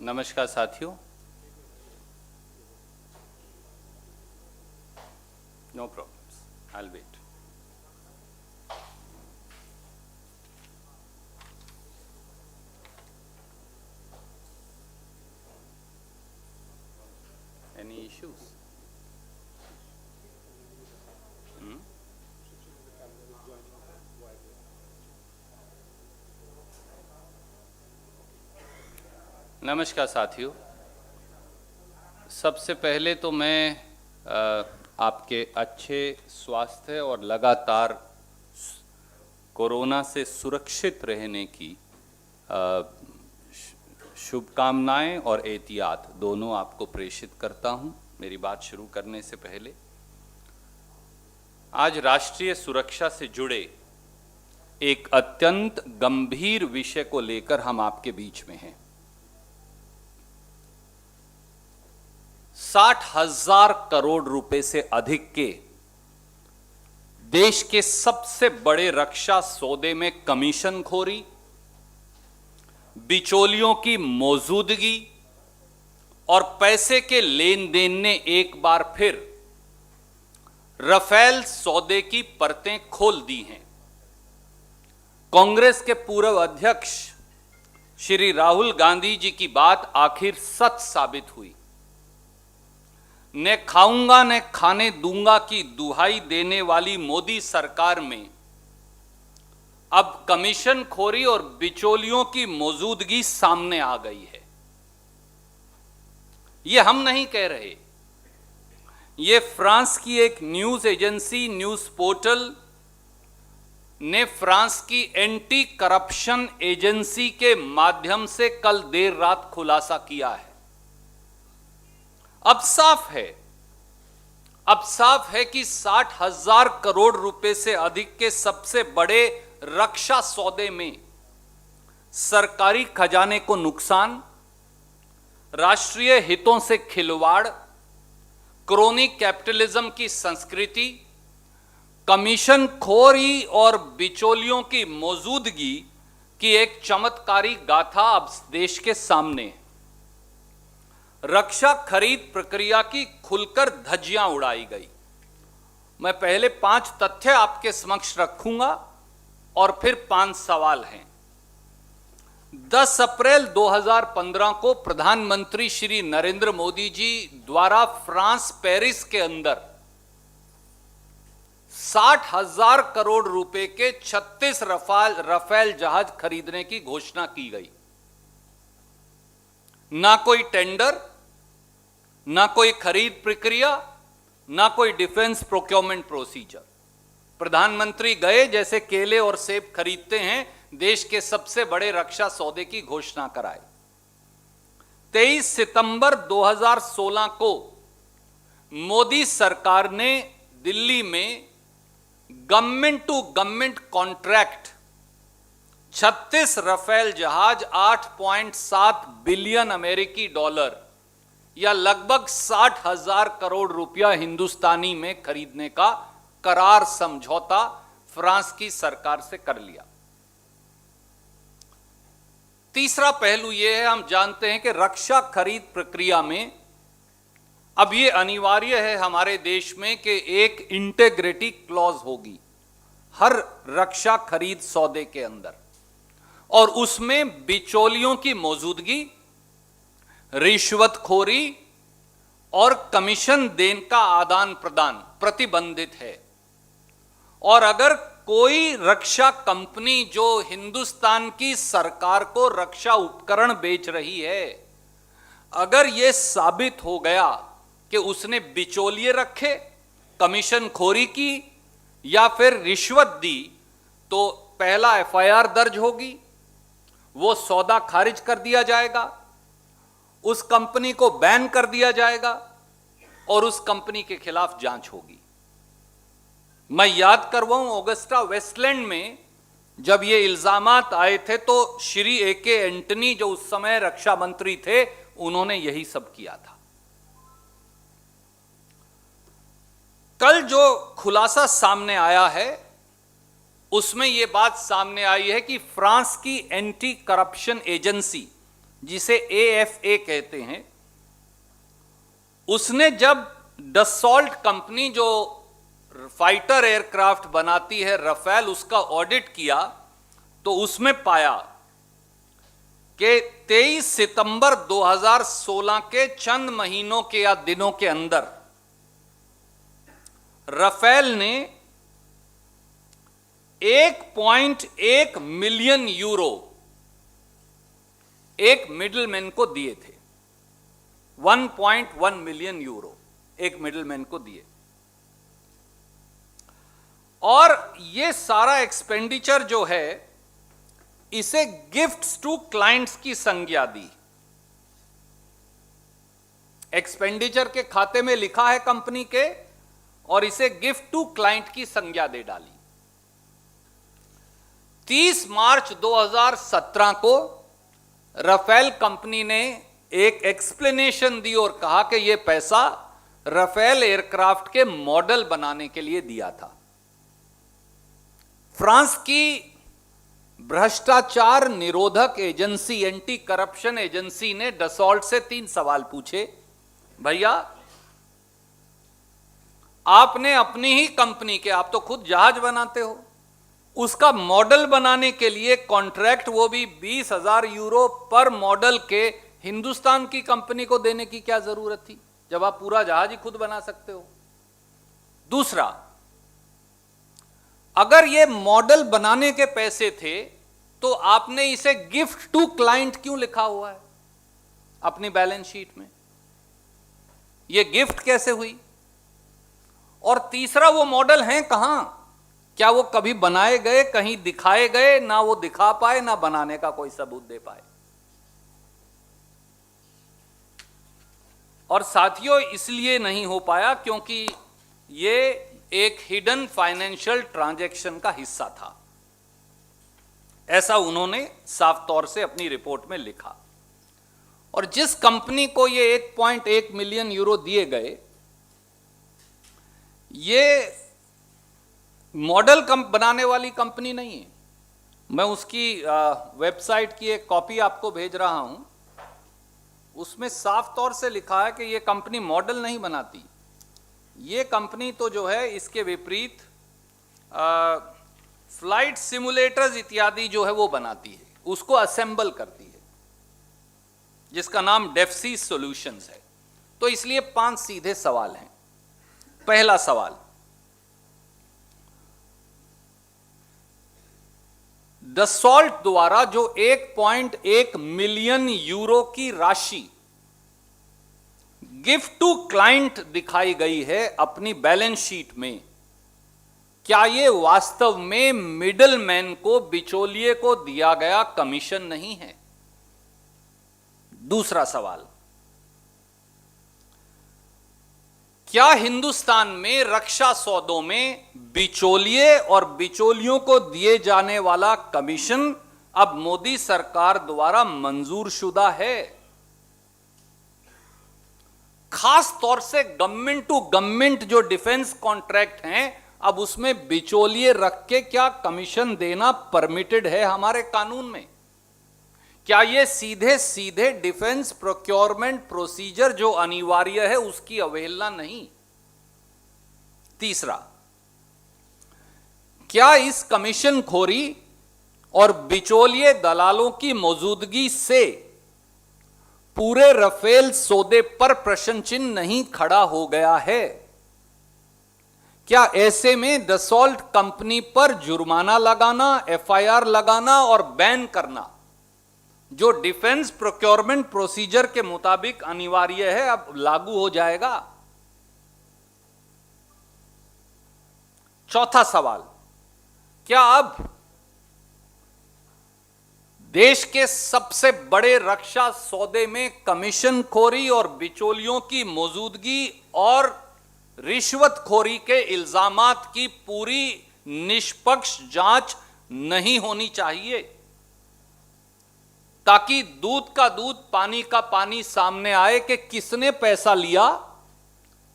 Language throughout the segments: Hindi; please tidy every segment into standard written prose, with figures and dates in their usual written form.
नमस्कार साथियों। No problems, I will wait. Any issues? नमस्कार साथियों। सबसे पहले तो मैं आपके अच्छे स्वास्थ्य और लगातार कोरोना से सुरक्षित रहने की शुभकामनाएं और एहतियात दोनों आपको प्रेषित करता हूं। मेरी बात शुरू करने से पहले आज राष्ट्रीय सुरक्षा से जुड़े एक अत्यंत गंभीर विषय को लेकर हम आपके बीच में हैं। 60,000 करोड़ रुपए से अधिक के देश के सबसे बड़े रक्षा सौदे में कमीशनखोरी, बिचौलियों की मौजूदगी और पैसे के लेन देन ने एक बार फिर राफेल सौदे की परतें खोल दी हैं। कांग्रेस के पूर्व अध्यक्ष श्री राहुल गांधी जी की बात आखिर सच साबित हुई। न खाऊंगा न खाने दूंगा की दुहाई देने वाली मोदी सरकार में अब कमीशनखोरी और बिचौलियों की मौजूदगी सामने आ गई है। यह हम नहीं कह रहे, यह फ्रांस की एक न्यूज एजेंसी न्यूज पोर्टल ने फ्रांस की एंटी करप्शन एजेंसी के माध्यम से कल देर रात खुलासा किया है। अब साफ है कि 60,000 करोड़ रुपए से अधिक के सबसे बड़े रक्षा सौदे में सरकारी खजाने को नुकसान, राष्ट्रीय हितों से खिलवाड़, क्रोनी कैपिटलिज्म की संस्कृति, कमीशनखोरी और बिचौलियों की मौजूदगी की एक चमत्कारी गाथा अब देश के सामने है। रक्षा खरीद प्रक्रिया की खुलकर धज्जियां उड़ाई गई। मैं पहले 5 तथ्य आपके समक्ष रखूंगा और फिर 5 सवाल हैं। 10 अप्रैल 2015 को प्रधानमंत्री श्री नरेंद्र मोदी जी द्वारा फ्रांस पेरिस के अंदर 60,000 करोड़ रुपए के 36 राफेल जहाज खरीदने की घोषणा की गई। ना कोई टेंडर, ना कोई खरीद प्रक्रिया, ना कोई डिफेंस प्रोक्योरमेंट प्रोसीजर। प्रधानमंत्री गए, जैसे केले और सेब खरीदते हैं, देश के सबसे बड़े रक्षा सौदे की घोषणा कराई। 23 सितंबर 2016 को मोदी सरकार ने दिल्ली में government to government contract 36 Rafale जहाज 8.7 बिलियन अमेरिकी डॉलर या लगभग 60,000 करोड़ रुपया हिंदुस्तानी में खरीदने का करार समझौता फ्रांस की सरकार से कर लिया। तीसरा पहलू यह है, हम जानते हैं कि रक्षा खरीद प्रक्रिया में अब यह अनिवार्य है हमारे देश में कि एक इंटेग्रिटी क्लॉज होगी हर रक्षा खरीद सौदे के अंदर, और उसमें बिचौलियों की मौजूदगी, रिश्वतखोरी और कमीशन देन का आदान प्रदान प्रतिबंधित है। और अगर कोई रक्षा कंपनी जो हिंदुस्तान की सरकार को रक्षा उपकरण बेच रही है, अगर यह साबित हो गया कि उसने बिचौलिए रखे, कमीशनखोरी की या फिर रिश्वत दी, तो पहला एफआईआर दर्ज होगी, वो सौदा खारिज कर दिया जाएगा, उस कंपनी को बैन कर दिया जाएगा और उस कंपनी के खिलाफ जांच होगी। मैं याद करवाऊं, ऑगस्टा वेस्टलैंड में जब ये इल्जामात आए थे तो श्री ए.के. एंटनी जो उस समय रक्षा मंत्री थे, उन्होंने यही सब किया था। कल जो खुलासा सामने आया है उसमें यह बात सामने आई है कि फ्रांस की एंटी करप्शन एजेंसी जिसे AFA कहते हैं, उसने जब डसॉल्ट कंपनी जो फाइटर एयरक्राफ्ट बनाती है रफेल, उसका ऑडिट किया तो उसमें पाया कि 23 सितंबर 2016 के चंद महीनों के या दिनों के अंदर रफेल ने 1.1 मिलियन यूरो एक मिडिलमैन को दिए थे। 1.1 मिलियन यूरो एक मिडिलमैन को दिए, और ये सारा एक्सपेंडिचर जो है इसे गिफ्ट्स टू क्लाइंट्स की संज्ञा दी। एक्सपेंडिचर के खाते में लिखा है कंपनी के, और इसे गिफ्ट टू क्लाइंट की संज्ञा दे डाली। 30 मार्च 2017 को रफेल कंपनी ने एक एक्सप्लेनेशन दी और कहा कि यह पैसा रफेल एयरक्राफ्ट के मॉडल बनाने के लिए दिया था। फ्रांस की भ्रष्टाचार निरोधक एजेंसी, एंटी करप्शन एजेंसी ने डसॉल्ट से 3 सवाल पूछे। भैया, आपने अपनी ही कंपनी के, आप तो खुद जहाज बनाते हो, उसका मॉडल बनाने के लिए कॉन्ट्रैक्ट, वो भी 20,000 यूरो पर मॉडल के, हिंदुस्तान की कंपनी को देने की क्या जरूरत थी, जब आप पूरा जहाज ही खुद बना सकते हो। दूसरा, अगर ये मॉडल बनाने के पैसे थे तो आपने इसे गिफ्ट टू क्लाइंट क्यों लिखा हुआ है अपनी बैलेंस शीट में? ये गिफ्ट कैसे हुई? और तीसरा, वो मॉडल हैं कहां? क्या वो कभी बनाए गए, कहीं दिखाए गए? ना वो दिखा पाए, ना बनाने का कोई सबूत दे पाए। और साथियों, इसलिए नहीं हो पाया क्योंकि ये एक हिडन फाइनेंशियल ट्रांजैक्शन का हिस्सा था, ऐसा उन्होंने साफ तौर से अपनी रिपोर्ट में लिखा। और जिस कंपनी को ये 1.1 मिलियन यूरो दिए गए, ये मॉडल बनाने वाली कंपनी नहीं है। मैं उसकी वेबसाइट की एक कॉपी आपको भेज रहा हूं। उसमें साफ तौर से लिखा है कि ये कंपनी मॉडल नहीं बनाती। ये कंपनी तो जो है, इसके विपरीत फ्लाइट सिमुलेटर्स इत्यादि जो है वो बनाती है, उसको असेंबल करती है, जिसका नाम डेफसी सॉल्यूशंस है। तो इसलिए 5 सीधे सवाल हैं। पहला सवाल, डसॉल्ट द्वारा जो 1.1 मिलियन यूरो की राशि गिफ्ट टू क्लाइंट दिखाई गई है अपनी बैलेंस शीट में, क्या यह वास्तव में मिडलमैन को, बिचौलिए को दिया गया कमीशन नहीं है? दूसरा सवाल, क्या हिंदुस्तान में रक्षा सौदों में बिचौलिए और बिचौलियों को दिए जाने वाला कमीशन अब मोदी सरकार द्वारा मंजूर शुदा है? खास तौर से गवर्नमेंट टू गवर्नमेंट जो डिफेंस कॉन्ट्रैक्ट हैं, अब उसमें बिचौलिए रख के क्या कमीशन देना परमिटेड है हमारे कानून में? क्या यह सीधे सीधे डिफेंस प्रोक्योरमेंट प्रोसीजर जो अनिवार्य है उसकी अवहेलना नहीं? तीसरा, क्या इस कमीशन खोरी और बिचौलिए दलालों की मौजूदगी से पूरे रफेल सौदे पर प्रश्न चिन्ह नहीं खड़ा हो गया है? क्या ऐसे में डसॉल्ट कंपनी पर जुर्माना लगाना, FIR लगाना और बैन करना, जो डिफेंस प्रोक्योरमेंट प्रोसीजर के मुताबिक अनिवार्य है, अब लागू हो जाएगा? चौथा सवाल, क्या अब देश के सबसे बड़े रक्षा सौदे में कमीशनखोरी और बिचौलियों की मौजूदगी और रिश्वतखोरी के इल्जामात की पूरी निष्पक्ष जांच नहीं होनी चाहिए, ताकि दूध का दूध, पानी का पानी सामने आए कि किसने पैसा लिया,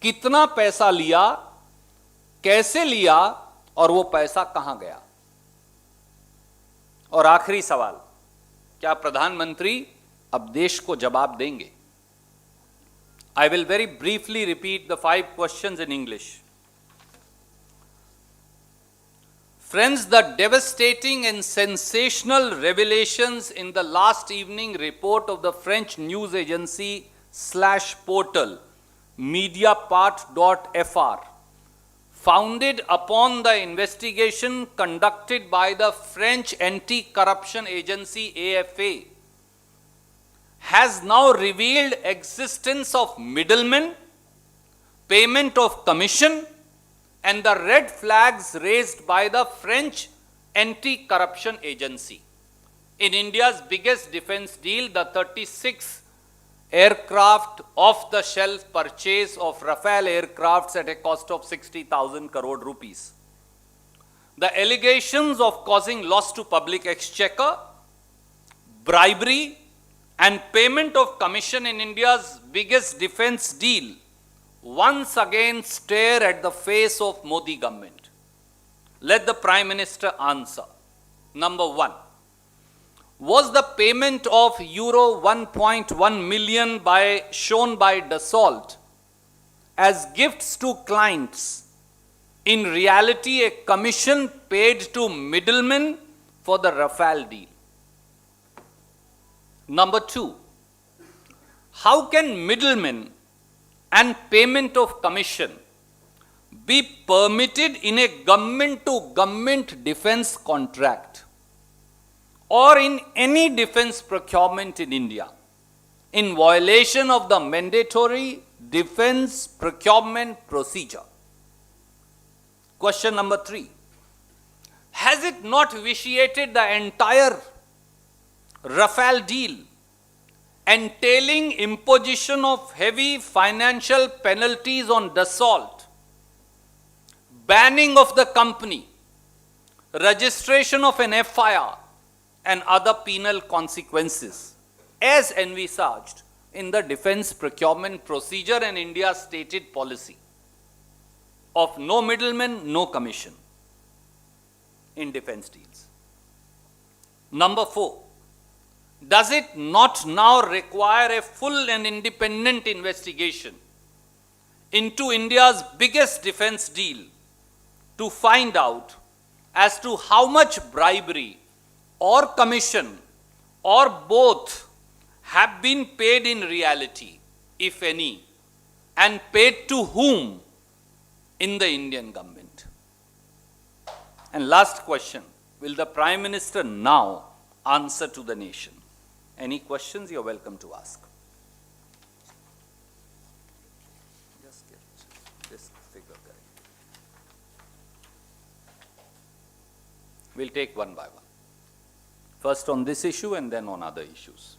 कितना पैसा लिया, कैसे लिया और वो पैसा कहां गया? और आखिरी सवाल, क्या प्रधानमंत्री अब देश को जवाब देंगे। I will very briefly repeat the 5 questions in English. Friends, the devastating and sensational revelations in the last evening report of the French news agency /portal Mediapart.fr, founded upon the investigation conducted by the French anti-corruption agency AFA, has now revealed existence of middlemen, payment of commission, and the red flags raised by the French anti-corruption agency in India's biggest defense deal, the 36 aircraft off-the-shelf purchase of Rafale aircrafts at a cost of 60,000 crore rupees. The allegations of causing loss to public exchequer, bribery, and payment of commission in India's biggest defense deal once again stare at the face of Modi government. Let the Prime Minister answer. Number 1. Was the payment of euro 1.1 million shown by Dassault as gifts to clients in reality a commission paid to middlemen for the Rafale deal? Number 2, how can middlemen and payment of commission be permitted in a government-to-government defense contract or in any defense procurement in India in violation of the mandatory defense procurement procedure? Question number 3, has it not vitiated the entire Rafale deal, entailing imposition of heavy financial penalties on Dassault, banning of the company, registration of an FIR, and other penal consequences as envisaged in the defense procurement procedure and India's stated policy of no middleman, no commission in defense deals? Number 4, does it not now require a full and independent investigation into India's biggest defense deal to find out as to how much bribery or commission or both have been paid in reality, if any, and paid to whom in the Indian government? And last question, will the Prime Minister now answer to the nation? Any questions, you're welcome to ask. Just get this figure correct. We'll take one by one. First on this issue and then on other issues.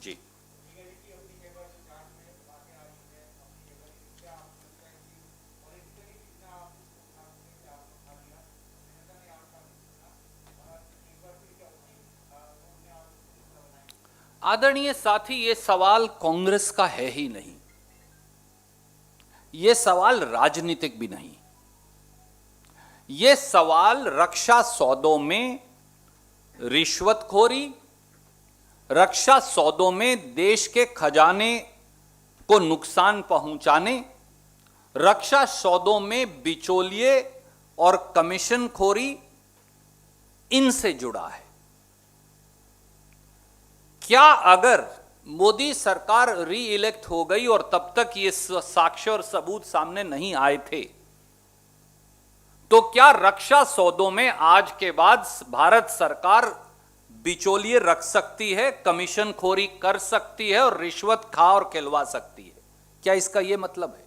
जी, आदरणीय साथी, ये सवाल कांग्रेस का है ही नहीं, ये सवाल राजनीतिक भी नहीं, ये सवाल रक्षा सौदों में रिश्वतखोरी, रक्षा सौदों में देश के खजाने को नुकसान पहुंचाने, रक्षा सौदों में बिचौलिए और कमीशनखोरी, इनसे जुड़ा है। क्या अगर मोदी सरकार री इलेक्ट हो गई और तब तक ये साक्ष्य और सबूत सामने नहीं आए थे, तो क्या रक्षा सौदों में आज के बाद भारत सरकार बिचौलिए रख सकती है, कमीशनखोरी कर सकती है और रिश्वत खा और खिलवा सकती है? क्या इसका यह मतलब है?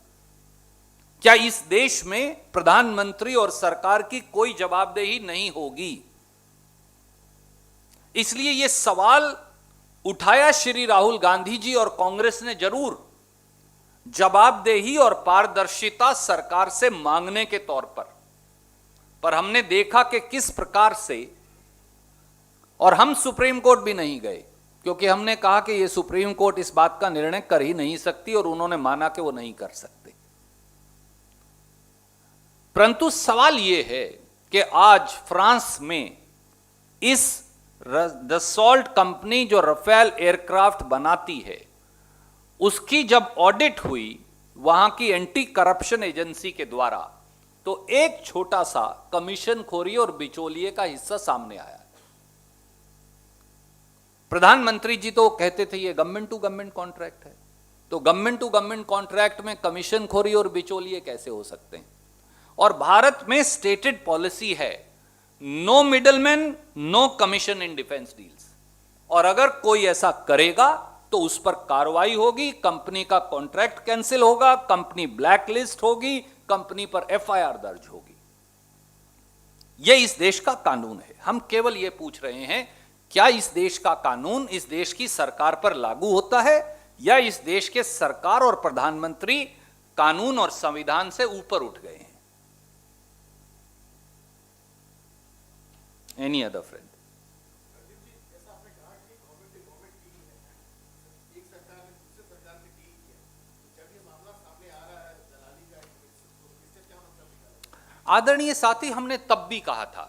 क्या इस देश में प्रधानमंत्री और सरकार की कोई जवाबदेही नहीं होगी? इसलिए यह सवाल उठाया श्री राहुल गांधी जी और कांग्रेस ने जरूर, जवाबदेही और पारदर्शिता सरकार से मांगने के तौर पर हमने देखा कि किस प्रकार से, और हम सुप्रीम कोर्ट भी नहीं गए, क्योंकि हमने कहा कि यह सुप्रीम कोर्ट इस बात का निर्णय कर ही नहीं सकती और उन्होंने माना कि वो नहीं कर सकते। परंतु सवाल यह है कि आज फ्रांस में इस दसॉल्ट कंपनी जो राफेल एयरक्राफ्ट बनाती है, उसकी जब ऑडिट हुई वहां की एंटी करप्शन एजेंसी के द्वारा, तो एक छोटा सा कमीशन खोरी और बिचौलिए का हिस्सा सामने आया। प्रधानमंत्री जी तो कहते थे ये गवर्नमेंट टू गवर्नमेंट कॉन्ट्रैक्ट है, तो गवर्नमेंट टू गवर्नमेंट कॉन्ट्रैक्ट में कमीशन खोरी और बिचौलिए कैसे हो सकते हैं? और भारत में स्टेटेड पॉलिसी है no middleman no commission in defence deals, और अगर कोई ऐसा करेगा तो उस पर कार्रवाई होगी, कंपनी का कॉन्ट्रैक्ट कैंसिल होगा, कंपनी ब्लैक लिस्ट होगी, कंपनी पर एफआईआर दर्ज होगी। यह इस देश का कानून है। हम केवल यह पूछ रहे हैं क्या इस देश का कानून इस देश की सरकार पर लागू होता है, या इस देश के सरकार और प्रधानमंत्री कानून और संविधान से ऊपर उठ गए हैं? Any other friend? आदरणीय साथी, हमने तब भी कहा था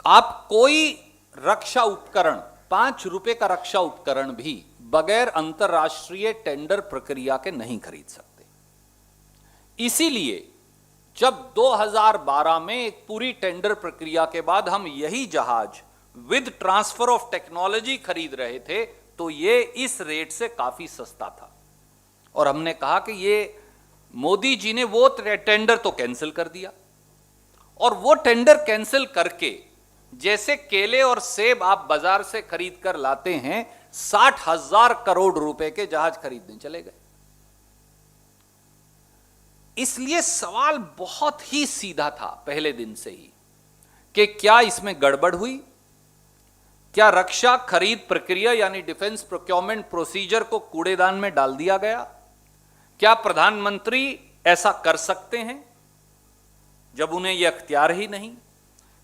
आप कोई रक्षा उपकरण, 5 रुपए का रक्षा उपकरण भी बगैर अंतरराष्ट्रीय टेंडर प्रक्रिया के नहीं खरीद सकते। इसीलिए जब 2012 में एक पूरी टेंडर प्रक्रिया के बाद हम यही जहाज विद ट्रांसफर ऑफ टेक्नोलॉजी खरीद रहे थे, तो ये इस रेट से काफी सस्ता था। और हमने कहा कि ये मोदी जी ने वो टेंडर तो कैंसिल कर दिया, और वो टेंडर कैंसिल करके जैसे केले और सेब आप बाजार से खरीद कर लाते हैं, 60,000 करोड़ रुपए के जहाज खरीदने चले गए। इसलिए सवाल बहुत ही सीधा था पहले दिन से ही कि क्या इसमें गड़बड़ हुई, क्या रक्षा खरीद प्रक्रिया यानी डिफेंस प्रोक्योरमेंट प्रोसीजर को कूड़ेदान में डाल दिया गया, क्या प्रधानमंत्री ऐसा कर सकते हैं जब उन्हें यह अख्तियार ही नहीं,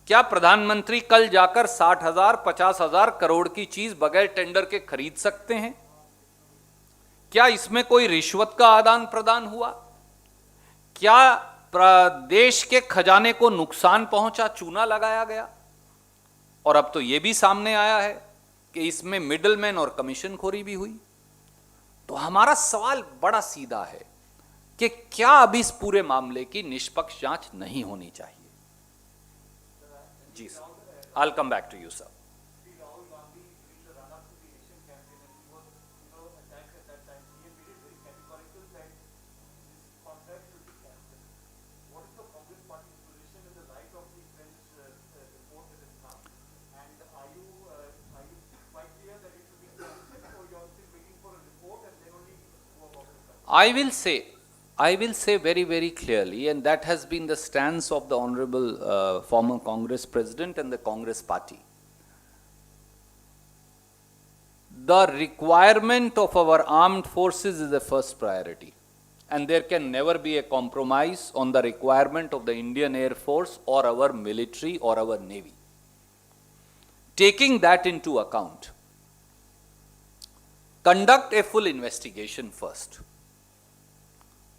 क्या प्रधानमंत्री कल जाकर 60,000 50,000 करोड़ की चीज बगैर टेंडर के खरीद सकते हैं, क्या इसमें कोई रिश्वत का आदान प्रदान हुआ, क्या देश के खजाने को नुकसान पहुंचा, चूना लगाया गया? और अब तो यह भी सामने आया है कि इसमें मिडलमैन और कमीशन खोरी भी हुई। तो हमारा सवाल बड़ा सीधा है कि क्या अब इस पूरे मामले की निष्पक्ष जांच नहीं होनी चाहिए? जी sir, I will come back to you sir. I will say very, very clearly, and that has been the stance of the Honorable former Congress President and the Congress Party. The requirement of our armed forces is the first priority, and there can never be a compromise on the requirement of the Indian Air Force or our military or our Navy. Taking that into account, conduct a full investigation first.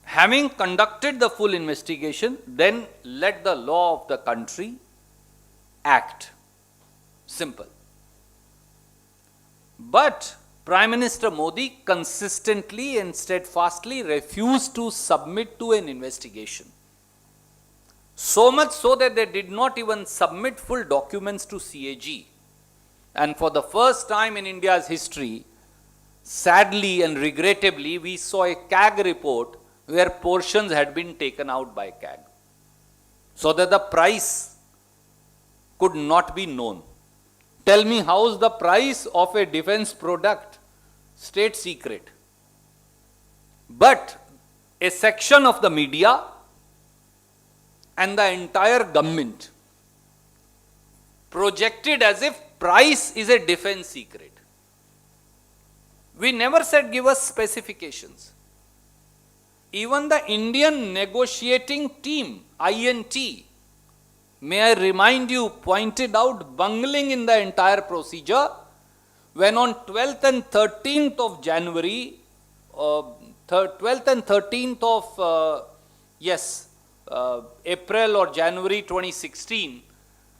Having conducted the full investigation, then let the law of the country act. Simple. But Prime Minister Modi consistently and steadfastly refused to submit to an investigation. So much so that they did not even submit full documents to CAG. And for the first time in India's history, sadly and regrettably, we saw a CAG report where portions had been taken out by CAG, so that the price could not be known. Tell me, how is the price of a defense product state secret? But a section of the media and the entire government projected as if price is a defense secret. We never said give us specifications. Even the Indian negotiating team, INT, may I remind you, pointed out bungling in the entire procedure, when on 12th and 13th of January, 12th and 13th of, April or January 2016,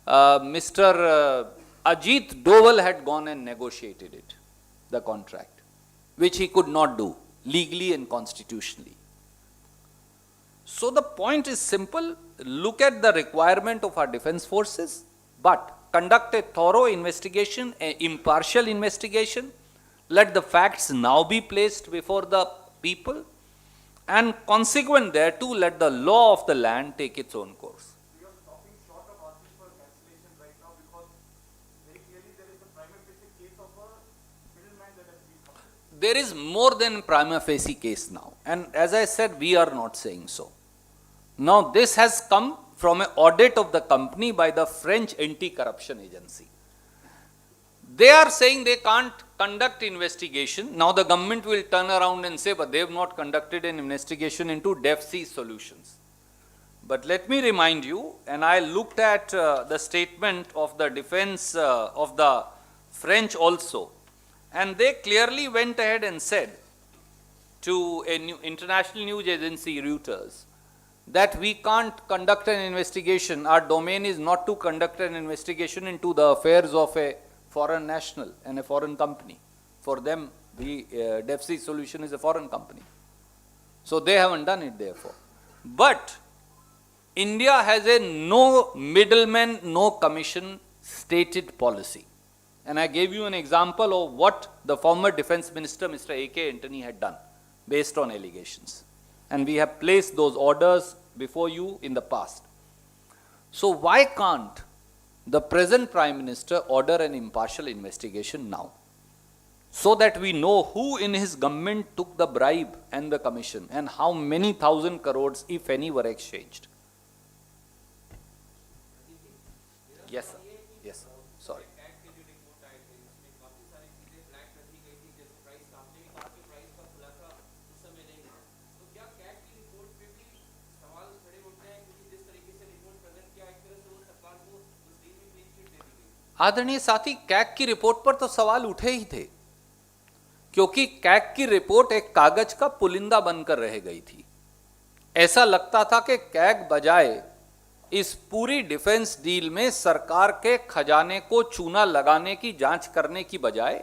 Mr. Ajit Doval had gone and negotiated it, the contract, which he could not do legally and constitutionally. So the point is simple: look at the requirement of our defense forces, but conduct a thorough investigation, an impartial investigation. Let the facts now be placed before the people, and consequent thereto, let the law of the land take its own course. You are stopping short of asking for cancellation right now because very clearly there is a prima facie case of a middleman that has been committed. There is more than prima facie case now, and as I said, we are not saying so. Now this has come from an audit of the company by the French anti-corruption agency. They are saying they can't conduct investigation. Now the government will turn around and say, but they have not conducted an investigation into DEFC Solutions. But let me remind you, and I looked at the statement of the defense of the French also, and they clearly went ahead and said to an international news agency, Reuters, that we can't conduct an investigation. Our domain is not to conduct an investigation into the affairs of a foreign national and a foreign company. For them, the DEFC Solution is a foreign company. So they haven't done it therefore. But India has a no middleman, no commission stated policy. And I gave you an example of what the former defense minister, Mr. A.K. Antony, had done based on allegations. And we have placed those orders before you in the past. So why can't the present Prime Minister order an impartial investigation now, so that we know who in his government took the bribe and the commission, and how many thousand crores, if any, were exchanged? Yes, sir. Yes, sir. Sorry. आदरणीय साथी, कैग की रिपोर्ट पर तो सवाल उठे ही थे, क्योंकि कैग की रिपोर्ट एक कागज का पुलिंदा बनकर रह गई थी। ऐसा लगता था कि कैग बजाय इस पूरी डिफेंस डील में सरकार के खजाने को चूना लगाने की जांच करने की बजाय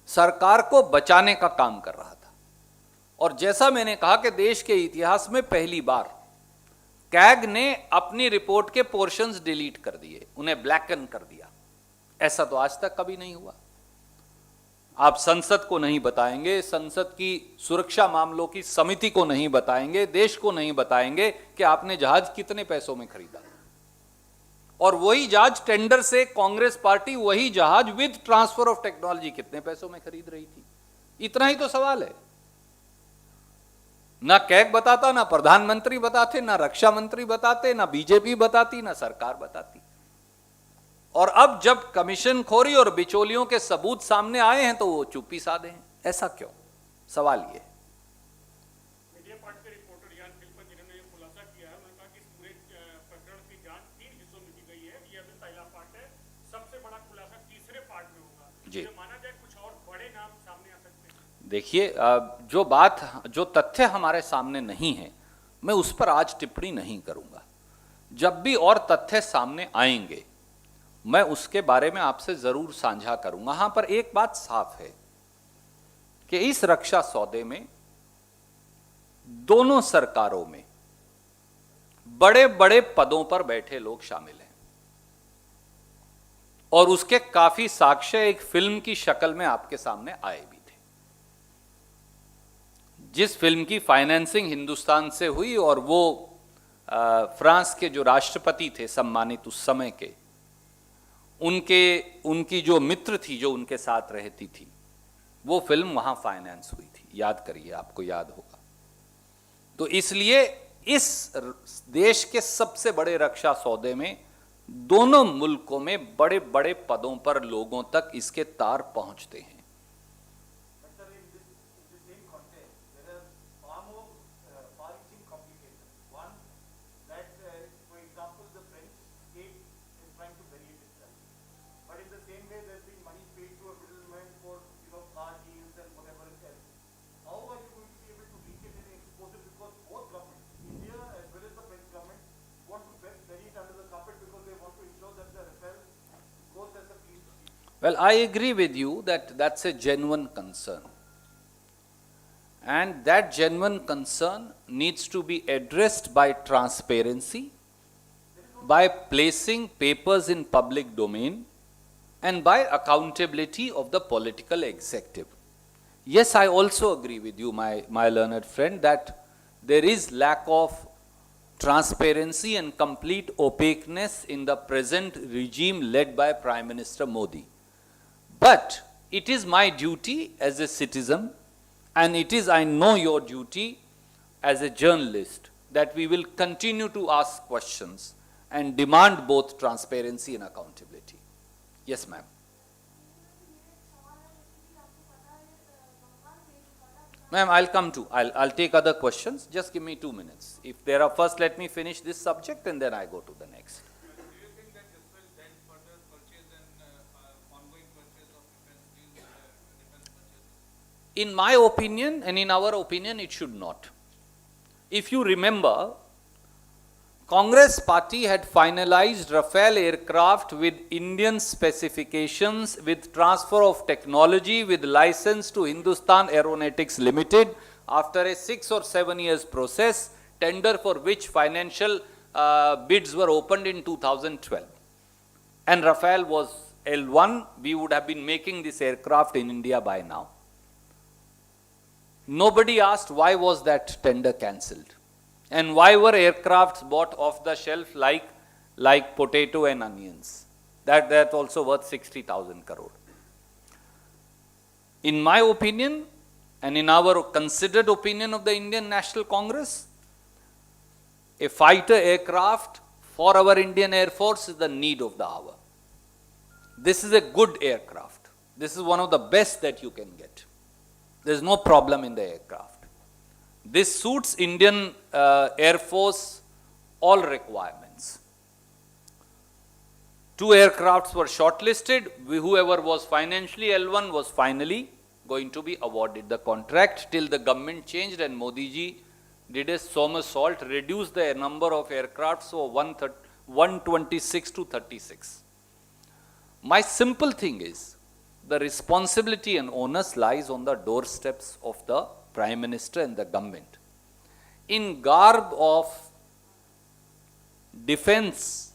सरकार को बचाने का काम कर रहा था। और जैसा मैंने कहा कि देश के इतिहास में पहली बार कैग ने अपनी रिपोर्ट के पोर्शंस डिलीट कर दिए, उन्हें ब्लैकन कर दिया। ऐसा तो आज तक कभी नहीं हुआ। आप संसद को नहीं बताएंगे, संसद की सुरक्षा मामलों की समिति को नहीं बताएंगे, देश को नहीं बताएंगे कि आपने जहाज कितने पैसों में खरीदा, और वही जहाज टेंडर से कांग्रेस पार्टी वही जहाज विद ट्रांसफर ऑफ टेक्नोलॉजी कितने पैसों में खरीद रही थी। इतना ही तो सवाल है। ना कैग बताता, ना प्रधानमंत्री बताते, ना रक्षा मंत्री बताते, ना बीजेपी बताती, ना सरकार बताती। और अब जब कमीशन खोरी और बिचौलियों के सबूत सामने आए हैं तो वो चुप्पी साधे हैं। ऐसा क्यों? सवाल ये। मीडिया पार्ट के रिपोर्टर यान फिल्पन जिन्होंने ये खुलासा किया है, उन्होंने कहा कि इस पूरे प्रकरण की जांच 3 हिस्सों में की गई है। ये अभी पहला पार्ट है, सबसे बड़ा खुलासा तीसरे पार्ट में होगा। जी, तो माना जाए कुछ और बड़े नाम सामने आ सकते हैं। देखिए, जो तथ्य हमारे सामने नहीं है, मैं उस पर आज टिप्पणी नहीं करूंगा। जब भी और तथ्य सामने आएंगे मैं उसके बारे में आपसे जरूर साझा करूंगा। हां, पर एक बात साफ है कि इस रक्षा सौदे में दोनों सरकारों में बड़े बड़े पदों पर बैठे लोग शामिल हैं, और उसके काफी साक्ष्य एक फिल्म की शक्ल में आपके सामने आए भी थे, जिस फिल्म की फाइनेंसिंग हिंदुस्तान से हुई, और वो फ्रांस के जो राष्ट्रपति थे सम्मानित उस समय के, उनकी जो मित्र थी जो उनके साथ रहती थी, वो फिल्म वहां फाइनेंस हुई थी। याद करिए, आपको याद होगा। तो इसलिए इस देश के सबसे बड़े रक्षा सौदे में दोनों मुल्कों में बड़े बड़े पदों पर लोगों तक इसके तार पहुंचते हैं। But in the same way, there's been money paid to a middleman for Well, I agree with you that that's a genuine concern. And that genuine concern needs to be addressed by transparency, by placing papers in public domain, and by accountability of the political executive. Yes, I also agree with you, my learned friend, that there is lack of transparency and complete opaqueness in the present regime led by Prime Minister Modi. But it is my duty as a citizen, and it is, I know, your duty as a journalist, that we will continue to ask questions and demand both transparency and accountability. Yes, ma'am. Ma'am, I'll take other questions. Just give me 2 minutes. If there are, first let me finish this subject and then I go to the next. Do you think that this will then further purchase and ongoing purchase of defense purchases? In my opinion and in our opinion, it should not. If you remember, Congress party had finalized Rafale aircraft with Indian specifications, with transfer of technology, with license to Hindustan Aeronautics Limited after a 6 or 7 years process, tender for which financial bids were opened in 2012. And Rafale was L1, we would have been making this aircraft in India by now. Nobody asked why was that tender cancelled. And why were aircrafts bought off the shelf like potato and onions? That's also worth 60,000 crore. In my opinion, and in our considered opinion of the Indian National Congress, a fighter aircraft for our Indian Air Force is the need of the hour. This is a good aircraft. This is one of the best that you can get. There is no problem in the aircraft. This suits Indian Air Force all requirements. 2 aircrafts were shortlisted. Whoever was financially L1 was finally going to be awarded the contract till the government changed and Modi ji did a somersault, reduced the number of aircrafts from 126 to 36. My simple thing is, the responsibility and onus lies on the doorsteps of the Prime Minister and the government. In garb of defense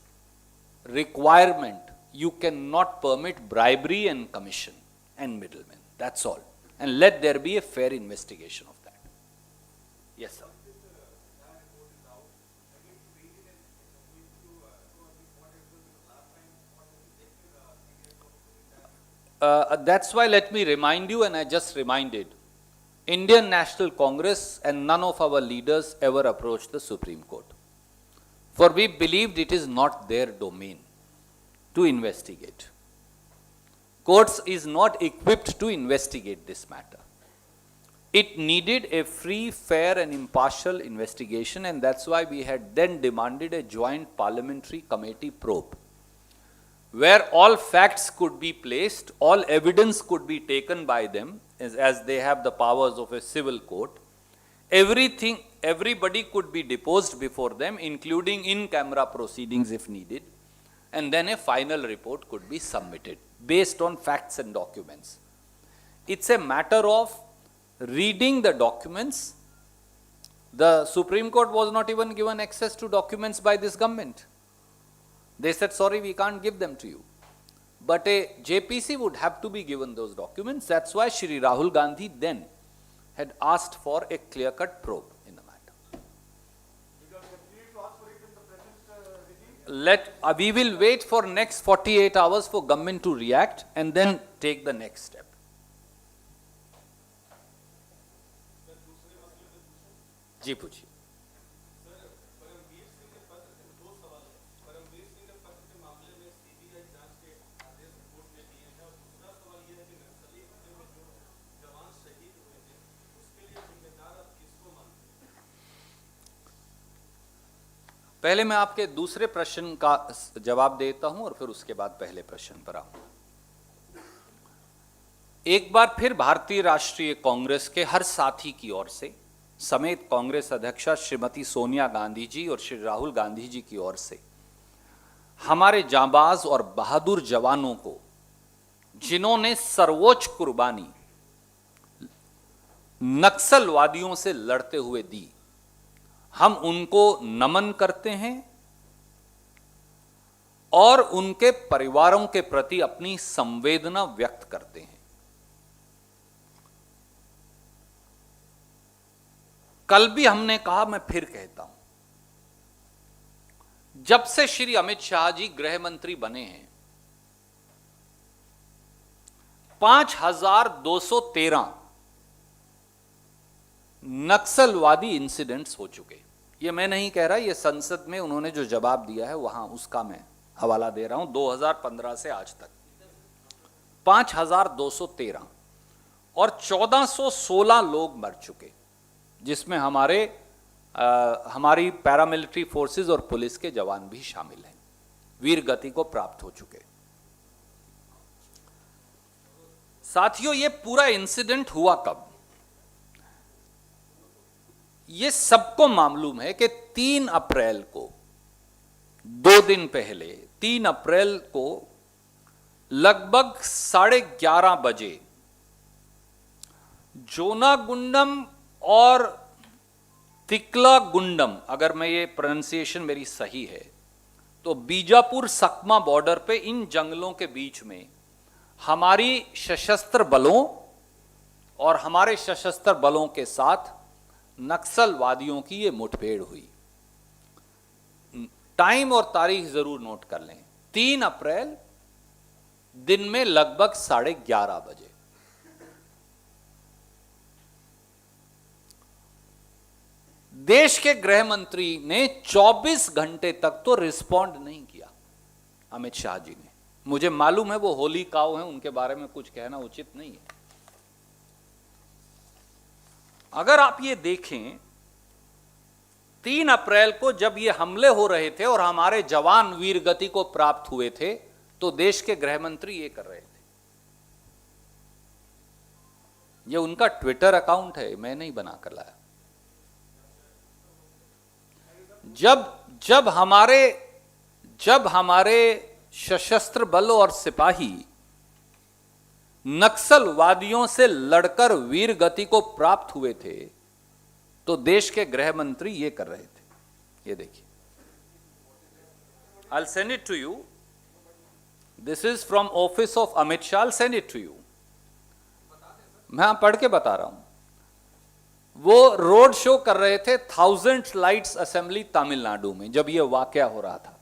requirement, you cannot permit bribery and commission and middlemen. That's all. And let there be a fair investigation of that. Yes, sir. That's why let me remind you, and I just reminded, Indian National Congress and none of our leaders ever approached the Supreme Court. For we believed it is not their domain to investigate. Courts is not equipped to investigate this matter. It needed a free, fair and impartial investigation, and that's why we had then demanded a joint parliamentary committee probe, where all facts could be placed, all evidence could be taken by them, as they have the powers of a civil court. Everybody could be deposed before them, including in-camera proceedings if needed, and then a final report could be submitted based on facts and documents. It's a matter of reading the documents. The Supreme Court was not even given access to documents by this government. They said, sorry, we can't give them to you. But a JPC would have to be given those documents. That's why Shri Rahul Gandhi then had asked for a clear-cut probe in the matter. We will wait for next 48 hours for government to react and then take the next step. जी पूछिए. पहले मैं आपके दूसरे प्रश्न का जवाब देता हूं और फिर उसके बाद पहले प्रश्न पर आऊंगा. एक बार फिर भारतीय राष्ट्रीय कांग्रेस के हर साथी की ओर से, समेत कांग्रेस अध्यक्षा श्रीमती सोनिया गांधी जी और श्री राहुल गांधी जी की ओर से, हमारे जांबाज और बहादुर जवानों को जिन्होंने सर्वोच्च कुर्बानी नक्सलवादियों से लड़ते हुए दी, हम उनको नमन करते हैं और उनके परिवारों के प्रति अपनी संवेदना व्यक्त करते हैं। कल भी हमने कहा, मैं फिर कहता हूं, जब से श्री अमित शाह जी गृह मंत्री बने हैं 5213 नक्सलवादी इंसिडेंट्स हो चुके। ये मैं नहीं कह रहा, ये संसद में उन्होंने जो जवाब दिया है वहां उसका मैं हवाला दे रहा हूं। 2015 से आज तक 5213 और 1416 लोग मर चुके, जिसमें हमारी पैरामिलिट्री फोर्सेस और पुलिस के जवान भी शामिल हैं, वीर गति को प्राप्त हो चुके। साथियों, ये पूरा इंसिडेंट हुआ कब? ये सबको मालूम है कि 3 अप्रैल को, 2 दिन पहले 3 अप्रैल को लगभग 11:30 बजे जोनागुंडम और तिक्लागुंडम, अगर मैं ये प्रोनाउंसिएशन मेरी सही है, तो बीजापुर सकमा बॉर्डर पे इन जंगलों के बीच में हमारी सशस्त्र बलों और हमारे सशस्त्र बलों के साथ नक्सलवादियों की ये मुठभेड़ हुई। टाइम और तारीख जरूर नोट कर लें, 3 अप्रैल दिन में लगभग 11:30 बजे। देश के गृह मंत्री ने 24 घंटे तक तो रिस्पॉन्ड नहीं किया, अमित शाह जी ने। मुझे मालूम है वो होली काऊ हैं, उनके बारे में कुछ कहना उचित नहीं है। अगर आप ये देखें, 3 अप्रैल को जब ये हमले हो रहे थे और हमारे जवान वीर गति को प्राप्त हुए थे, तो देश के गृह मंत्री ये कर रहे थे। ये उनका ट्विटर अकाउंट है, मैं नहीं बनाकर लाया। जब हमारे सशस्त्र बल और सिपाही नक्सलवादियों से लड़कर वीर गति को प्राप्त हुए थे, तो देश के गृह मंत्री ये कर रहे थे। ये देखिए, I'll send it to you. This is from office of Amit Shah. I'll send it to you. मैं पढ़ के बता रहा हूं। वो रोड शो कर रहे थे 1000 लाइट्स असेंबली तमिलनाडु में, जब यह वाकया हो रहा था।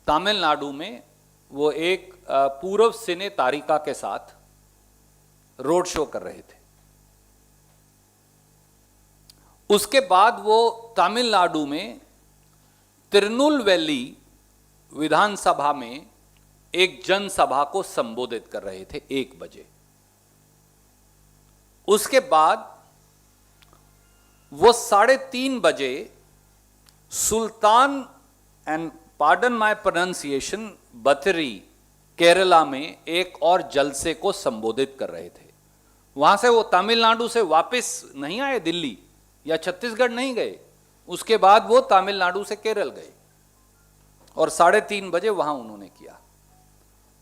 तमिलनाडु में वो एक पूर्व सिने तारिका के साथ रोड शो कर रहे थे। उसके बाद वो तमिलनाडु में तिरुनेलवेली विधानसभा में एक जनसभा को संबोधित कर रहे थे 1 बजे। उसके बाद वो 3:30 बजे Sultan, and pardon my pronunciation, Bathery, Kerala में एक और जलसे को संबोधित कर रहे थे। वहां से वो तमिलनाडु से वापस नहीं आए, दिल्ली या छत्तीसगढ़ नहीं गए। उसके बाद वो तमिलनाडु से केरल गए और 3:30 बजे वहां उन्होंने किया।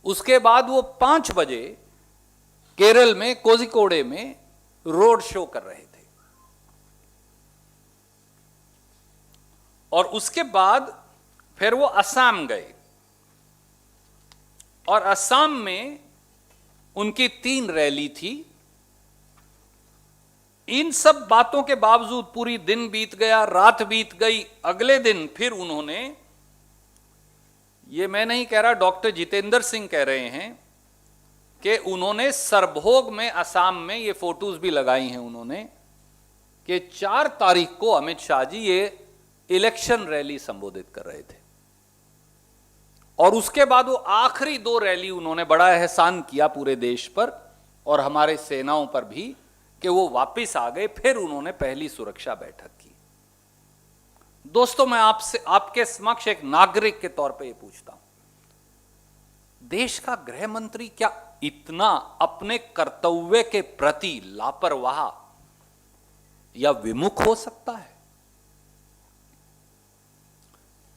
उसके बाद वो 5 बजे केरल में कोझिकोडे में रोड शो कर रहे थे। और उसके बाद फिर वो असम गए और असम में उनकी 3 रैली थी। इन सब बातों के बावजूद पूरी दिन बीत गया, रात बीत गई। अगले दिन फिर उन्होंने, ये मैं नहीं कह रहा, डॉक्टर जितेंद्र सिंह कह रहे हैं कि उन्होंने सरभोग में, असम में, ये फोटोज भी लगाई हैं उन्होंने, कि 4 तारीख को अमित शाह जी ये इलेक्शन रैली संबोधित कर रहे थे। और उसके बाद वो आखिरी 2 रैली उन्होंने बड़ा एहसान किया पूरे देश पर और हमारे सेनाओं पर भी कि वो वापस आ गए। फिर उन्होंने पहली सुरक्षा बैठक की। दोस्तों, मैं आपसे, आपके समक्ष एक नागरिक के तौर पे ये पूछता हूं, देश का गृह मंत्री क्या इतना अपने कर्तव्य के प्रति लापरवाह या विमुख हो सकता है?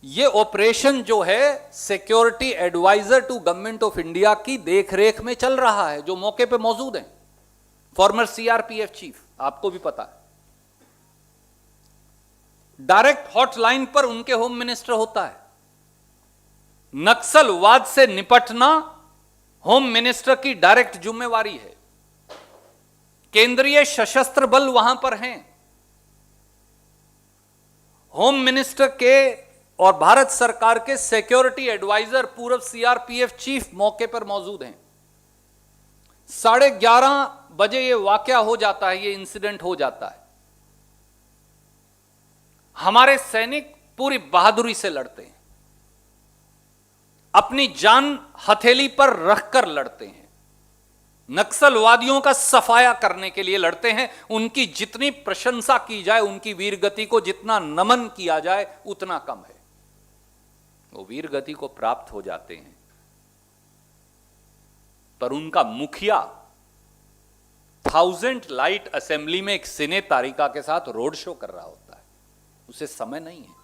ये ऑपरेशन जो है security adviser to government of India की देखरेख में चल रहा है, जो मौके पे मौजूद हैं, फॉर्मर सीआरपीएफ चीफ, आपको भी पता है। डायरेक्ट हॉटलाइन पर उनके होम मिनिस्टर होता है। नक्सलवाद से निपटना होम मिनिस्टर की डायरेक्ट जिम्मेवारी है। केंद्रीय सशस्त्र बल वहां पर हैं। होम मिनिस्टर के और भारत सरकार के सिक्योरिटी एडवाइजर पूर्व सीआरपीएफ चीफ मौके पर मौजूद हैं। 11:30 बजे यह वाकया हो जाता है, यह इंसिडेंट हो जाता है। हमारे सैनिक पूरी बहादुरी से लड़ते हैं, अपनी जान हथेली पर रखकर लड़ते हैं, नक्सलवादियों का सफाया करने के लिए लड़ते हैं। उनकी जितनी प्रशंसा की जाए, उनकी वीरगति को जितना नमन किया जाए, उतना कम है। वो वीरगति को प्राप्त हो जाते हैं, पर उनका मुखिया 1000 लाइट असेंबली में एक सिने तारिका के साथ रोड शो कर रहा होता है, उसे समय नहीं है।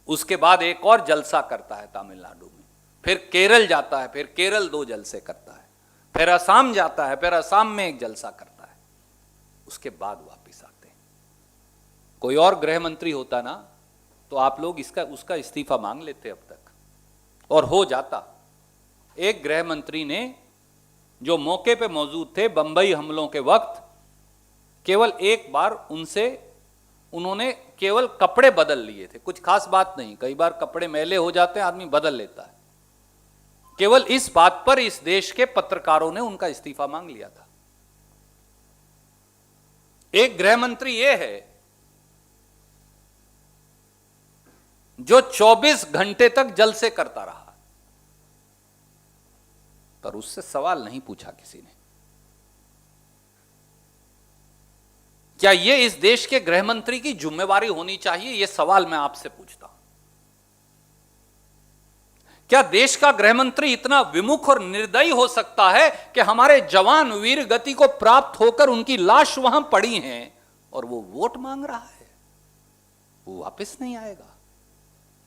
उसके बाद एक और जलसा करता है तमिलनाडु में, फिर केरल जाता है, फिर केरल 2 जलसे करता है, फिर असम जाता है, फिर असम में एक जलसा करता है, उसके बाद वापिस आते हैं। कोई और गृह मंत्री होता ना तो आप लोग उसका इस्तीफा मांग लेते अब तक, और हो जाता। एक गृह मंत्री ने, जो मौके पे मौजूद थे बंबई हमलों के वक्त, केवल एक बार उन्होंने केवल कपड़े बदल लिए थे, कुछ खास बात नहीं। कई बार कपड़े मैले हो जाते हैं, आदमी बदल लेता है। केवल इस बात पर इस देश के पत्रकारों ने उनका इस्तीफा मांग लिया था। एक गृह मंत्री यह है जो 24 घंटे तक जलसे करता रहा, पर उससे सवाल नहीं पूछा किसी ने। क्या यह इस देश के गृह मंत्री की जिम्मेवारी होनी चाहिए? यह सवाल मैं आपसे पूछता हूं। क्या देश का गृह मंत्री इतना विमुख और निर्दयी हो सकता है कि हमारे जवान वीर गति को प्राप्त होकर उनकी लाश वहां पड़ी है और वो वोट मांग रहा है, वो वापस नहीं आएगा,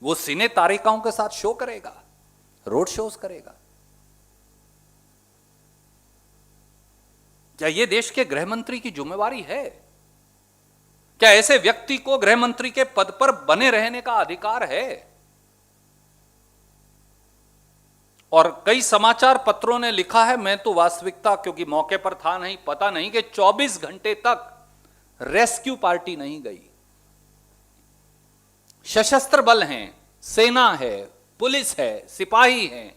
वो सिने तारिकाओं के साथ शो करेगा, रोड शोज करेगा? क्या यह देश के गृह मंत्री की जिम्मेवारी है? क्या ऐसे व्यक्ति को गृह मंत्री के पद पर बने रहने का अधिकार है? और कई समाचार पत्रों ने लिखा है, मैं तो वास्तविकता क्योंकि मौके पर था नहीं, पता नहीं, कि 24 घंटे तक रेस्क्यू पार्टी नहीं गई। सशस्त्र बल हैं, सेना है, पुलिस है, सिपाही हैं,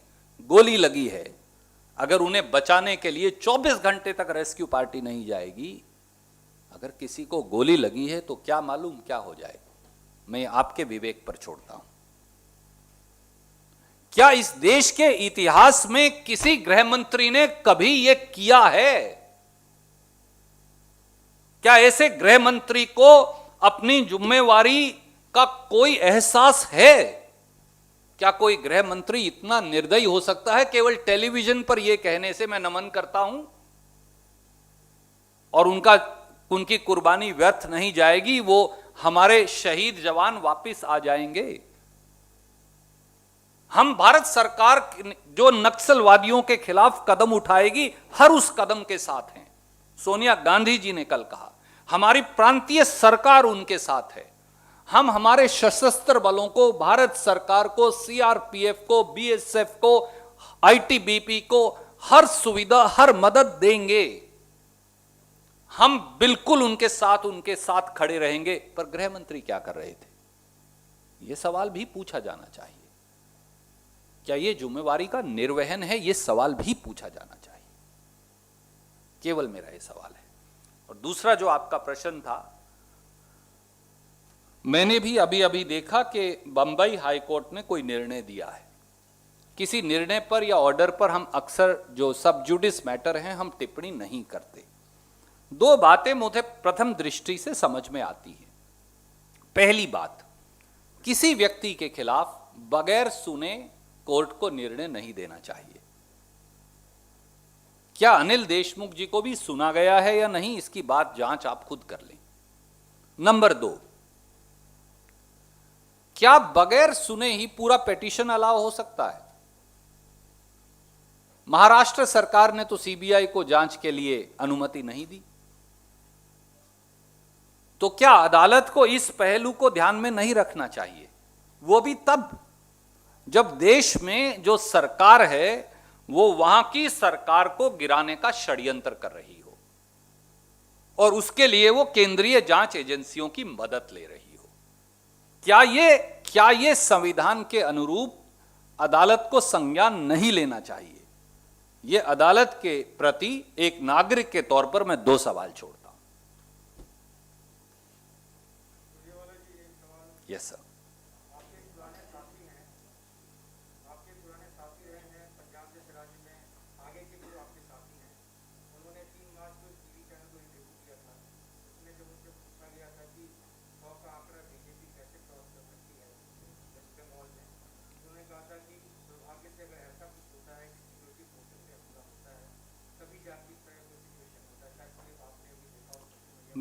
गोली लगी है। अगर उन्हें बचाने के लिए 24 घंटे तक रेस्क्यू पार्टी नहीं जाएगी, अगर किसी को गोली लगी है तो क्या मालूम क्या हो जाएगा? मैं आपके विवेक पर छोड़ता हूं। क्या इस देश के इतिहास में किसी गृह मंत्री ने कभी यह किया है? क्या ऐसे गृह मंत्री को अपनी जिम्मेवारी का कोई एहसास है? क्या कोई गृह मंत्री इतना निर्दयी हो सकता है केवल टेलीविजन पर यह कहने से मैं नमन करता हूं और उनकी कुर्बानी व्यर्थ नहीं जाएगी, वो हमारे शहीद जवान वापस आ जाएंगे? हम भारत सरकार जो नक्सलवादियों के खिलाफ कदम उठाएगी, हर उस कदम के साथ हैं। सोनिया गांधी जी ने कल कहा, हमारी प्रांतीय सरकार उनके साथ है। हम हमारे सशस्त्र बलों को, भारत सरकार को, सीआरपीएफ को, बीएसएफ को, आईटीबीपी को हर सुविधा, हर मदद देंगे। हम बिल्कुल उनके साथ खड़े रहेंगे। पर गृह मंत्री क्या कर रहे थे? यह सवाल भी पूछा जाना चाहिए। क्या यह जिम्मेवारी का निर्वहन है? यह सवाल भी पूछा जाना चाहिए। केवल मेरा यह सवाल है। और दूसरा जो आपका प्रश्न था, मैंने भी अभी देखा कि बंबई हाईकोर्ट ने कोई निर्णय दिया है। किसी निर्णय पर या ऑर्डर पर हम अक्सर जो सब जुडिस मैटर हैं, हम टिप्पणी नहीं करते। 2 बातें मुझे प्रथम दृष्टि से समझ में आती है। पहली बात, किसी व्यक्ति के खिलाफ बगैर सुने कोर्ट को निर्णय नहीं देना चाहिए। क्या अनिल देशमुख जी को भी सुना गया है या नहीं, इसकी बात जांच आप खुद कर लें। नंबर 2, क्या बगैर सुने ही पूरा पिटीशन अलाउ हो सकता है? महाराष्ट्र सरकार ने तो सीबीआई को जांच के लिए अनुमति नहीं दी। तो क्या अदालत को इस पहलू को ध्यान में नहीं रखना चाहिए? वो भी तब जब देश में जो सरकार है वो वहां की सरकार को गिराने का षड्यंत्र कर रही हो और उसके लिए वो केंद्रीय जांच एजेंसियों की मदद ले रही हो। क्या ये संविधान के अनुरूप अदालत को संज्ञान नहीं लेना चाहिए? ये अदालत के प्रति एक नागरिक के तौर पर मैं 2 सवाल छोड़ता हूं। Yes sir. आपके पुराने साथी रहे हैं पंजाब जैसे राज्य में, आगे के जो आपके साथी हैं, उन्होंने 3 मार्च को टीवी चैनल को इंटरव्यू किया था। उसमें जब उनसे पूछा गया था कि 100 का आंकड़ा बीजेपी कैसे क्रॉस कर सकती है वेस्ट बंगाल में, उन्होंने कहा था कि दुर्भाग्य से अगर ऐसा कुछ होता है कि सिक्योरिटी फोर्सेस से हमला होता है तभी जाके इस तरह का सिचुएशन होता है। शायद ये आपने अभी देखा हो।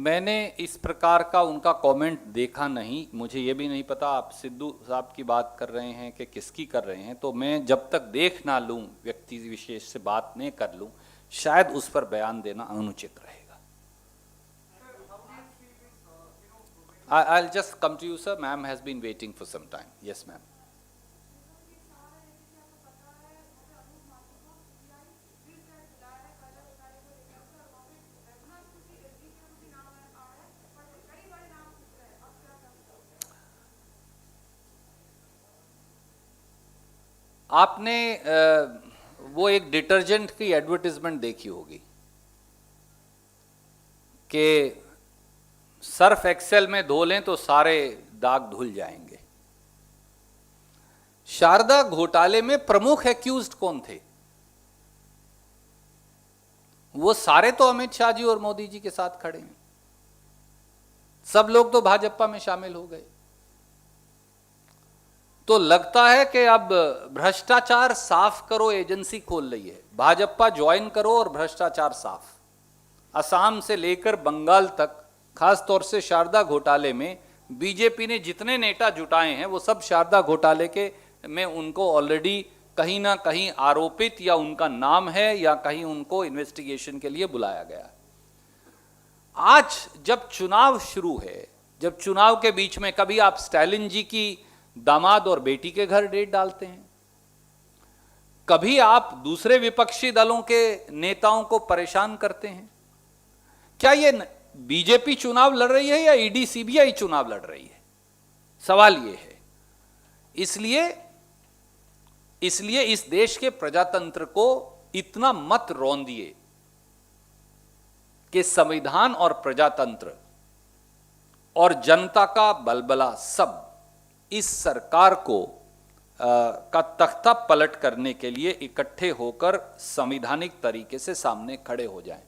मैंने इस प्रकार का उनका कमेंट देखा नहीं, मुझे ये भी नहीं पता आप सिद्धू साहब की बात कर रहे हैं कि किसकी कर रहे हैं। तो मैं जब तक देख ना लूं, व्यक्ति विशेष से बात नहीं कर लूं, शायद उस पर बयान देना अनुचित रहेगा। I'll just come to you, sir. Ma'am has been waiting for some time. Yes, ma'am. आपने वो एक डिटर्जेंट की एडवर्टाइजमेंट देखी होगी कि सर्फ एक्सेल में धो लें तो सारे दाग धुल जाएंगे। शारदा घोटाले में प्रमुख एक्यूज्ड कौन थे? वो सारे तो अमित शाह जी और मोदी जी के साथ खड़े हैं। सब लोग तो भाजपा में शामिल हो गए। तो लगता है कि अब भ्रष्टाचार साफ करो एजेंसी खोल रही है, भाजपा ज्वाइन करो और भ्रष्टाचार साफ। असम से लेकर बंगाल तक, खास तौर से शारदा घोटाले में बीजेपी ने जितने नेता जुटाए हैं वो सब शारदा घोटाले के में उनको ऑलरेडी कहीं ना कहीं आरोपित या उनका नाम है या कहीं उनको इन्वेस्टिगेशन के लिए बुलाया गया। आज जब चुनाव शुरू है, जब चुनाव के बीच में कभी आप स्टालिन जी की दामाद और बेटी के घर डेट डालते हैं, कभी आप दूसरे विपक्षी दलों के नेताओं को परेशान करते हैं। क्या ये बीजेपी चुनाव लड़ रही है या ईडी सीबीआई चुनाव लड़ रही है? सवाल ये है। इसलिए इस देश के प्रजातंत्र को इतना मत रौंदिए कि संविधान और प्रजातंत्र और जनता का बलबला सब इस सरकार को का तख्ता पलट करने के लिए इकट्ठे होकर संवैधानिक तरीके से सामने खड़े हो जाएं।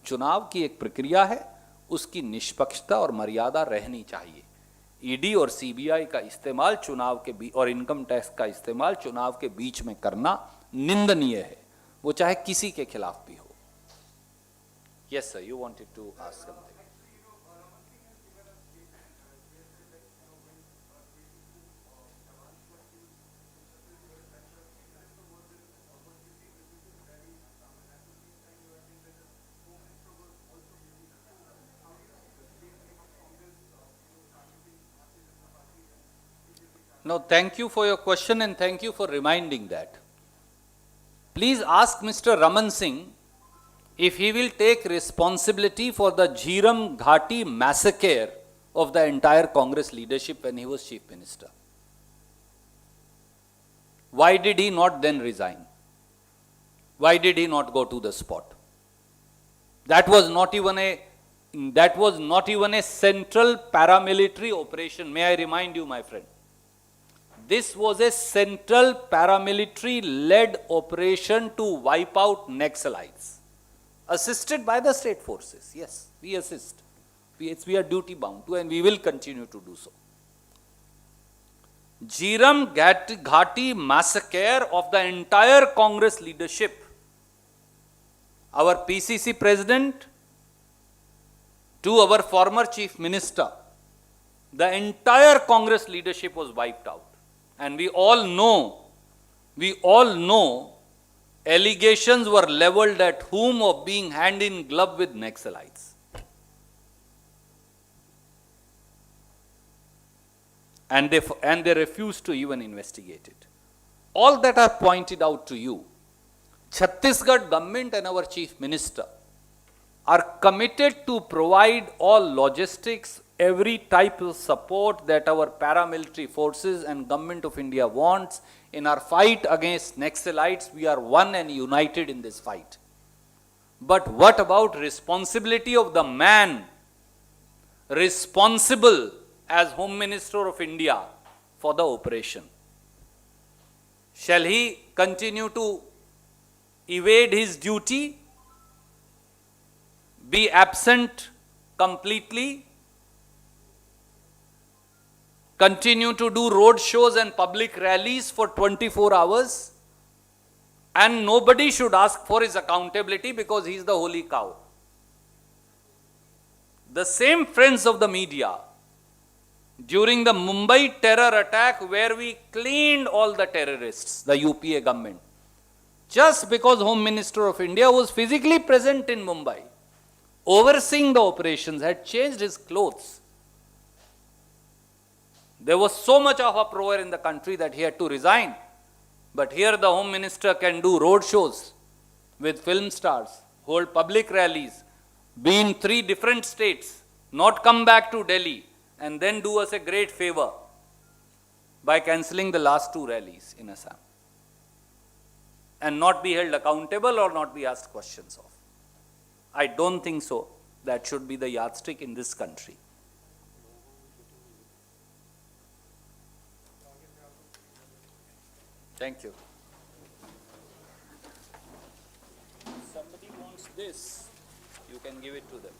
चुनाव की एक प्रक्रिया है, उसकी निष्पक्षता और मर्यादा रहनी चाहिए। ईडी और सीबीआई का इस्तेमाल चुनाव के बीच और इनकम टैक्स का इस्तेमाल चुनाव के बीच में करना निंदनीय है, वो चाहे किसी के खिलाफ भी हो। Yes sir, you wanted to ask something. No, thank you for your question and thank you for reminding that. Please ask Mr. Raman Singh if he will take responsibility for the Jhiram Ghati massacre of the entire Congress leadership when he was Chief Minister. Why did he not then resign? Why did he not go to the spot? That was not even a central paramilitary operation. May I remind you, my friend? This was a central paramilitary-led operation to wipe out Naxalites, assisted by the state forces. Yes, we assist. We are duty-bound to, and we will continue to do so. Jhiram Ghati massacre of the entire Congress leadership. Our PCC president to our former chief minister, the entire Congress leadership was wiped out. And we all know allegations were leveled at whom of being hand in glove with Naxalites. And they refused to even investigate it. All that are pointed out to you. Chhattisgarh government and our chief minister are committed to provide all logistics, every type of support that our paramilitary forces and government of India wants in our fight against Naxalites. We are one and united in this fight. But what about responsibility of the man responsible as Home Minister of India for the operation? Shall he continue to evade his duty, be absent completely, continue to do road shows and public rallies for 24 hours, and nobody should ask for his accountability because he is the holy cow? The same friends of the media, during the Mumbai terror attack where we cleaned all the terrorists, the UPA government, just because Home Minister of India was physically present in Mumbai, overseeing the operations, had changed his clothes. There was so much of uproar in the country that he had to resign. But here the Home Minister can do road shows with film stars, hold public rallies, be in 3 different states, not come back to Delhi, and then do us a great favor by cancelling the last 2 rallies in Assam, and not be held accountable or not be asked questions of. I don't think so. That should be the yardstick in this country. Thank you. If somebody wants this, you can give it to them.